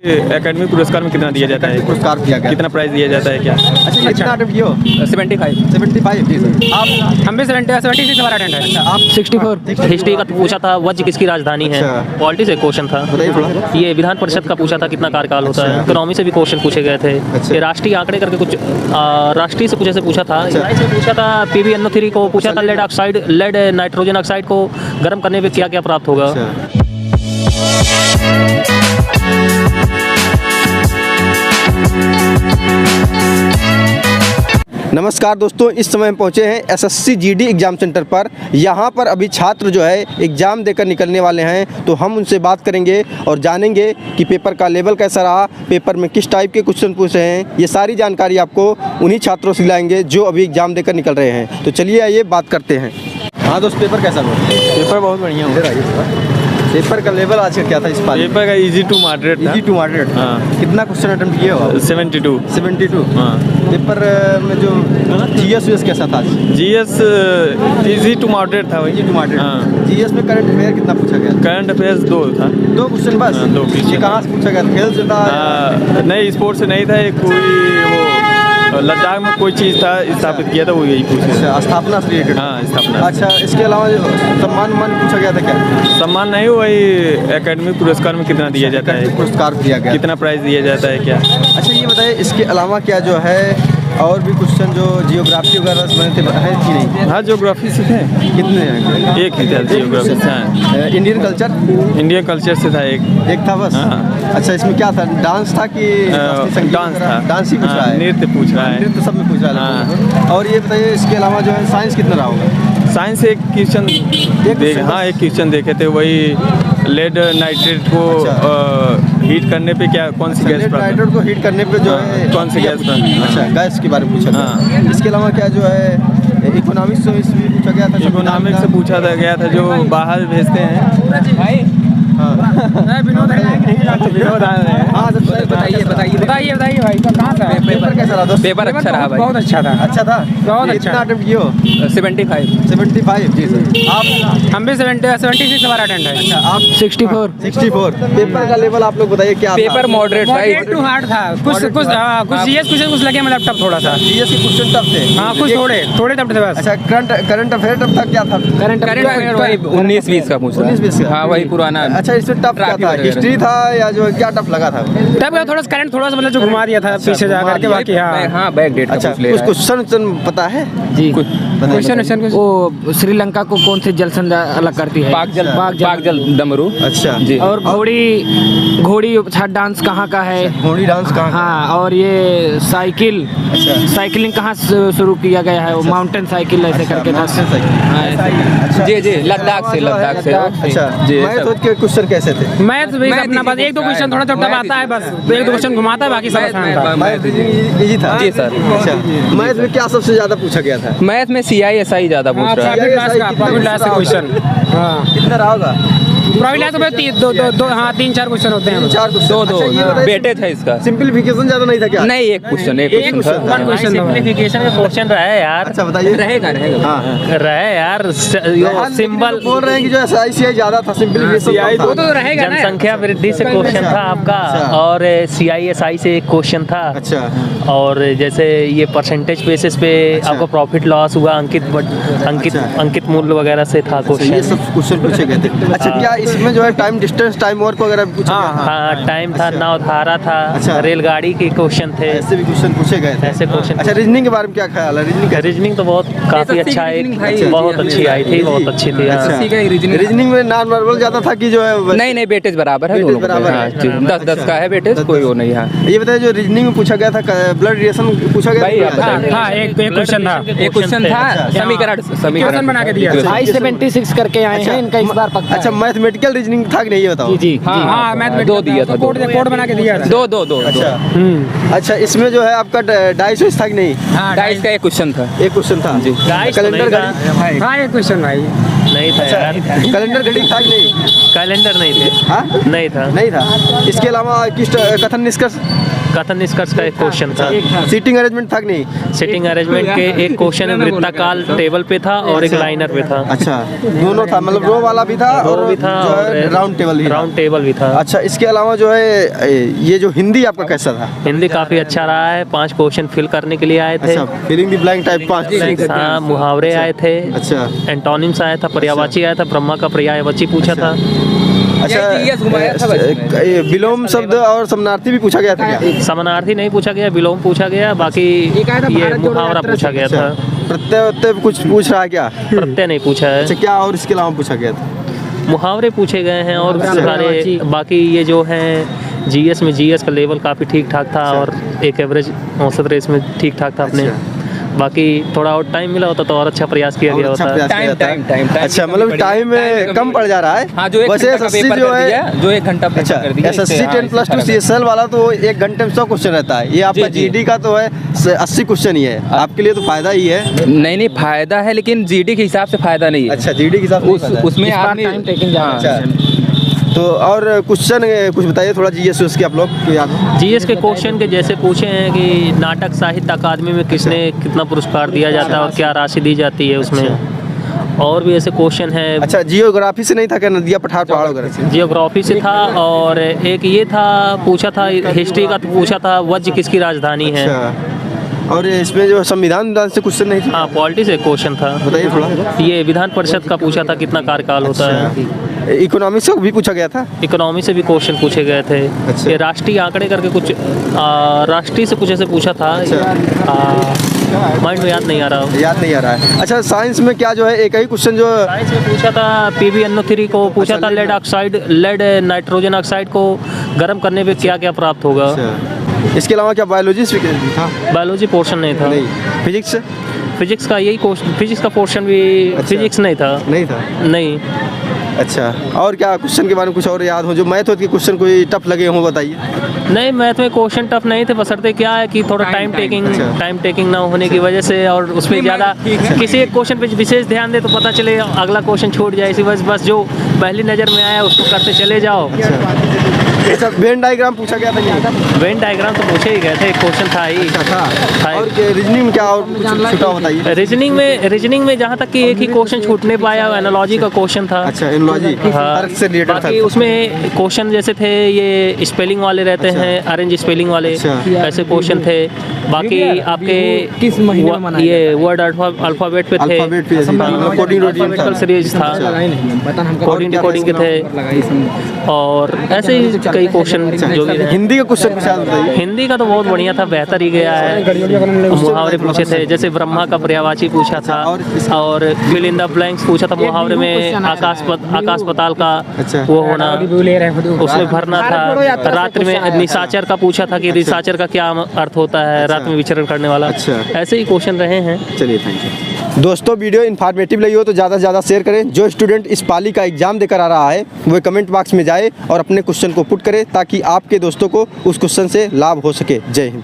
Academy पुरस्कार में कितना दिया जाता है? पुरस्कार दिया गया। कितना प्राइस दिया जाता है क्या? अच्छा, ये कितना अटेम्प्ट किए हो? 75 जी सर। आप हम भी 76 हमारा अटेंड है। आप 64 हिस्ट्री का पूछा था, वज्र किसकी राजधानी है। अच्छा। पॉलिटिक्स से क्वेश्चन था। बताइए थोड़ा। ये विधान परिषद का पूछा था, कितना कार्यकाल होता है। अच्छा। इकोनॉमी से भी क्वेश्चन पूछे गए थे। अच्छा। ये राष्ट्रीय आंकड़े करके कुछ राष्ट्रीय से कुछ ऐसे पूछा था। अच्छा। से पूछा था PbNO3 को पूछा था, लेड नाइट्रोजन ऑक्साइड को गर्म करने पे क्या क्या प्राप्त होगा। अच्छा। नमस्कार दोस्तों, इस समय हम पहुंचे हैं SSC GD एग्ज़ाम सेंटर पर। यहाँ पर अभी छात्र जो है एग्ज़ाम देकर निकलने वाले हैं, तो हम उनसे बात करेंगे और जानेंगे कि पेपर का लेवल कैसा रहा, पेपर में किस टाइप के क्वेश्चन पूछे हैं। ये सारी जानकारी आपको उन्हीं छात्रों से दिलाएंगे जो अभी एग्ज़ाम देकर निकल रहे हैं। तो चलिए आइए बात करते हैं। हाँ दोस्त, पेपर कैसा हुआ? पेपर बहुत बढ़िया हुआ। पेपर का लेवल आज का क्या था इस बार? पेपर का इजी टू मॉडरेट था। Easy to moderate. हाँ। कितना क्वेश्चन अटेम्प्ट किए हो? 72। हाँ। पेपर में जो GS कैसा था? GS इजी टू मॉडरेट था। Easy to moderate. हाँ। GS में करंट अफेयर कितना पूछा गया? करंट अफेयर्स 2 था। 2 क्वेश्चन बस? हाँ, 2 क्वेश्चन। ये कहाँ से पूछा गया? खेल से था? नहीं, स्पोर्ट्स से नहीं था। एक कोई वो लद्दाख में कोई चीज़ था स्थापित किया था, वो यही पूछा। अच्छा, स्थापना से रिलेटेड। हाँ, स्थापना। अच्छा, इसके अलावा जो सम्मान पूछा गया था क्या? सम्मान नहीं, वही एकेडमी पुरस्कार में कितना दिया जाता है? पुरस्कार दिया गया। कितना प्राइस दिया जाता है क्या? अच्छा, ये बताइए इसके अलावा क्या जो है और भी क्वेश्चन जो जियोग्राफी वगैरह से बने थे है कि नहीं? हाँ, ज्योग्राफी से थे। कितने हैं? एक ही था जियोग्राफी से। हाँ। Indian culture? इंडियन कल्चर से था एक था बस? हाँ। अच्छा, इसमें क्या था? डांस था कि डांस था। डांस ही पूछ रहा है? नृत्य पूछ रहा है। नृत्य सब में पूछ रहा है। हाँ। और ये बताइए इसके अलावा जो है साइंस कितना रहा होगा? साइंस एक क्वेश्चन हाँ, एक क्वेश्चन देखे थे। वही लेड नाइट्रेट को हीट करने पे क्या कौन सी गैस? लेड नाइट्रेट को हीट करने पे जो है कौन सी गैस? अच्छा, गैस के बारे में पूछा हाँ। इसके अलावा क्या जो है इकोनॉमिक्स से भी पूछा गया था? इकोनॉमिक्स से पूछा था गया था, जो बाहर भेजते हैं। बताइए भाई, कहाँ था पेपर कैसा रहा दोस्त? पेपर? अच्छा रहा भाई, बहुत अच्छा था। अच्छा था? बहुत अच्छा। कितना अटेम्प्ट किए हो? 75 जी सर। आप? हम भी 76 हमारा अटेंड है। अच्छा, आप? 64 पेपर का लेवल आप लोग बताइए क्या था? पेपर मॉडरेट टू हार्ड था। कुछ CS कुछ लगे, मतलब टफ थोड़ा सा। GS के क्वेश्चन टफ थे? हाँ, कुछ थोड़े टफ थे बस। अच्छा, करंट अफेयर टफ था? क्या था? करंट अफेयर वही 19-20 का पूछ रहा है। 19-20 का? हाँ, वही पुराना। अच्छा, इसमें टफ क्या था? हिस्ट्री था या जो क्या टफ लगा था? तब थोड़ा सा करंट थोड़ा सा मतलब जो घुमा दिया था पीछे जा करके, बाकी हाँ बैक डेट अच्छा, कुछ क्वेश्चन पता है? जी। क्वेश्चन वो श्रीलंका को कौन से जल संधि अलग करती है? पाक जल डमरू। अच्छा जी। और घोड़ी डांस कहाँ का है? घोड़ी डांस कहाँ का? हाँ, और ये साइकिलिंग कहाँ से शुरू किया गया है? वो माउंटेन साइकिल ऐसे करके था। अच्छा, जी लद्दाख से। अच्छा जी। मैथ के क्वेश्चन कैसे थे? मैथ भी अपना बस 1-2 क्वेश्चन थोड़ा टफ आता है, बस 1-2 क्वेश्चन घुमाता है, बाकी सब आसान था। मैथ इजी था? जी सर। अच्छा, मैथ में क्या सबसे ज्यादा पूछा गया था? मैथ में CISI ज्यादा पूछ रहा है। क्वेश्चन कितना रहा होगा? हाँ 3-4 क्वेश्चन होते हैं। 4 क्वेश्चन बेटे था इसका। सिंपलीफिकेशन ज्यादा नहीं था क्या? नहीं, एक क्वेश्चन सिंप्लीफिकेशन का क्वेश्चन रहा है यार। अच्छा, बताइए। रहेगा। हाँ, रहे यार, सिंबल बोल रहे हैं कि जो SICI ज्यादा था, सिंपलीफिकेशन वो तो रहेगा ना। जनसंख्या वृद्धि से क्वेश्चन था आपका। अच्छा। और CISI से एक क्वेश्चन था। अच्छा। और जैसे ये परसेंटेज बेसिस पे आपको प्रॉफिट लॉस हुआ, अंकित मूल्य वगैरह से था ये क्वेश्चन। सब क्वेश्चन पूछे गए थे। अच्छा, क्या इसमें जो है टाइम डिस्टेंस, टाइम वर्क वगैरह भी पूछा गया? हाँ, टाइम था, नौधारा था। अच्छा। रेलगाड़ी के क्वेश्चन थे। ऐसे भी क्वेश्चन पूछे गए थे? ऐसे क्वेश्चन। अच्छा, रीजनिंग के बारे में क्या ख्याल है? रीजनिंग तो बहुत काफी अच्छा है, बहुत अच्छी आई थी, बहुत अच्छी थी। रीजनिंग में नॉन वर्बल ज्यादा था कि जो है? नहीं, बेटेज बराबर है। वेटेज बराबर है। 10-10 का है बेटेज, कोई वो नहीं है। ये बताइए, जो रीजनिंग में पूछा गया था ब्लड रिलेशन पूछा गया भाई, था? हाँ, एक क्वेश्चन था। समीकरण बना के दिया। I-76 करके आए हैं, इनका इस बार पक्का। अच्छा, मैथमेटिकल रीजनिंग था कि नहीं, ये बताओ। जी। हाँ, मैथ 2 दिया था। कोड बना के दिया था। 2 अच्छा। अच्छा, इसमें जो है आपका डाइस था कि नहीं? डाइस का एक क्वेश्चन था। एक क्वेश्चन था जी। कैलेंडर घड़ी? हाँ, एक क्वेश्चन भाई नहीं था यार। कैलेंडर घड़ी था कि नहीं? कैलेंडर नहीं थे। हाँ, नहीं था। नहीं था। इसके अलावा किस कथन निष्कर्ष? कथन निष्कर्ष का एक क्वेश्चन था। सीटिंग अरेंजमेंट था कि नहीं? सिटिंग अरेंजमेंट के एक क्वेश्चन वृत्ताकाल टेबल पे था और एक लाइनर पे था। अच्छा, दोनों था, मतलब रो वाला भी था और भी था जो है और राउंड टेबल भी था। राउंड टेबल भी था। अच्छा, इसके अलावा जो है ये जो हिंदी आपका कैसा था? हिंदी काफ़ी अच्छा रहा है। 5 क्वेश्चन फिल करने के लिए आए थे। अच्छा, फिलिंग द ब्लैंक टाइप 5। हाँ, मुहावरे आए थे। अच्छा, एंटोनिम्स आया था, पर्यायवाची आया था, ब्रह्मा का पर्यायवाची पूछा था। अच्छा, विलोम शब्द और समानार्थी भी पूछा गया था क्या? समानार्थी नहीं पूछा गया, विलोम पूछा गया, बाकी ये मुहावरा पूछा गया था। प्रत्यय उत्तर कुछ पूछ रहा है क्या? प्रत्यय नहीं पूछा है। अच्छा, क्या और इसके अलावा पूछा गया था? मुहावरे पूछे गए हैं और सारे बाकी ये जो हैं जीएस में, जीएस का लेवल काफ़ी ठीक ठाक था और एक एवरेज औसत रेस में ठीक ठाक था अपने। बाकी थोड़ा और टाइम मिला होता तो और अच्छा प्रयास किया गया होता। टाइम अच्छा, मतलब टाइम कम पड़ जा रहा है। हाँ, जो 1 वैसे घंटा का SSC पेपर जो कर दिया, है जो 1 घंटा पेपर अच्छा, कर दिया। SSC 10+2 CSL वाला तो 1 घंटे में 100 क्वेश्चन रहता है। ये आपका जी। GD का तो है 80 क्वेश्चन ही है। आपके लिए तो फायदा ही है। नहीं फायदा है, लेकिन जीडी के हिसाब से फायदा नहीं है। अच्छा, GD के हिसाब से उसमें आदमी अच्छा, तो और क्वेश्चन कुछ बताइए थोड़ा GS उसके आप लोग को याद हो? जीएस के क्वेश्चन के जैसे पूछे हैं कि नाटक साहित्य अकादमी में किसने कितना पुरस्कार दिया जाता है और क्या राशि दी जाती है उसमें। और भी ऐसे क्वेश्चन है। अच्छा, जियोग्राफी से नहीं था क्या? नदिया पठार पहाड़ वगैरह से? जियोग्राफी से था और एक ये था पूछा था, हिस्ट्री का तो पूछा था, वज्र किसकी राजधानी है। अच्छा, और इसमें जो संविधान से क्वेश्चन नहीं था? हाँ, पॉलिटी से क्वेश्चन था। बताइए थोड़ा। ये विधान परिषद का पूछा था, कितना कार्यकाल होता है। इकोनॉमिक्स का भी पूछा गया था? इकोनॉमी से भी क्वेश्चन पूछे गए थे। अच्छा। ये राष्ट्रीय आंकड़े करके कुछ राष्ट्रीय से कुछ ऐसे पूछा था। माइंड में याद नहीं आ रहा। याद नहीं आ रहा है। अच्छा, साइंस में क्या जो है एक ही क्वेश्चन जो साइंस में पूछा था PbNO3 को पूछा था, लेड नाइट्रोजन ऑक्साइड को गर्म करने पे क्या क्या प्राप्त होगा। अच्छा, इसके अलावा क्या बायोलॉजी भी था? बायोलॉजी पोर्शन नहीं था। नहीं। फिजिक्स? फिजिक्स का यही फिजिक्स का पोर्शन भी फिजिक्स नहीं था। नहीं था। नहीं। अच्छा, और क्या क्वेश्चन के बारे में कुछ और याद हो जो मैथ के क्वेश्चन कोई टफ लगे हों, बताइए। नहीं, मैथ में क्वेश्चन टफ नहीं थे, बशर्ते क्या है कि थोड़ा टाइम टेकिंग ना होने की वजह से और उसमें ज़्यादा किसी एक क्वेश्चन पे विशेष ध्यान दे तो पता चले अगला क्वेश्चन छूट जाए। इसी वजह बस जो पहली नज़र में आया उसको करते चले जाओ। अच्छा, वेन डायग्राम पूछा गया था क्या? वेन डायग्राम तो पूछे ही गए थे, एक क्वेश्चन था ही। था। और रीजनिंग में क्या और कुछ छूटा बताइए। रीजनिंग में जहाँ तक कि एक ही क्वेश्चन छूटने पाया, एनालॉजी का क्वेश्चन था। अच्छा, एनालॉजी तर्क से रिलेटेड था। बाकी उसमें क्वेश्चन जैसे थे ये स्पेलिंग वाले रहते हैं, अरेंज स्पेलिंग वाले ऐसे क्वेश्चन थे। बाकी आपके ये वर्ड अल्फाबेट पे थे, कोडिंग सीरीज था, कोडिंग के थे और ऐसे ही कई क्वेश्चन जो भी रहे। हिंदी का क्वेश्चन बताइए। हिंदी का तो बहुत बढ़िया था, बेहतर ही गया है। मुहावरे पूछे थे, जैसे ब्रह्मा का पर्यायवाची पूछा था और फिल इन द ब्लैंक्स पूछा था। मुहावरे में आकाश पताल का वो होना, उसमें भरना था। रात्रि में निशाचर का पूछा था कि निशाचर का क्या अर्थ होता है, रात में विचरण करने वाला। ऐसे ही क्वेश्चन रहे हैं। चलिए, थैंक यू। दोस्तों, वीडियो इन्फॉर्मेटिव लगी हो तो ज़्यादा से ज़्यादा शेयर करें। जो स्टूडेंट इस पाली का एग्जाम देकर आ रहा है वो कमेंट बॉक्स में जाए और अपने क्वेश्चन को पुट करे ताकि आपके दोस्तों को उस क्वेश्चन से लाभ हो सके। जय हिंद।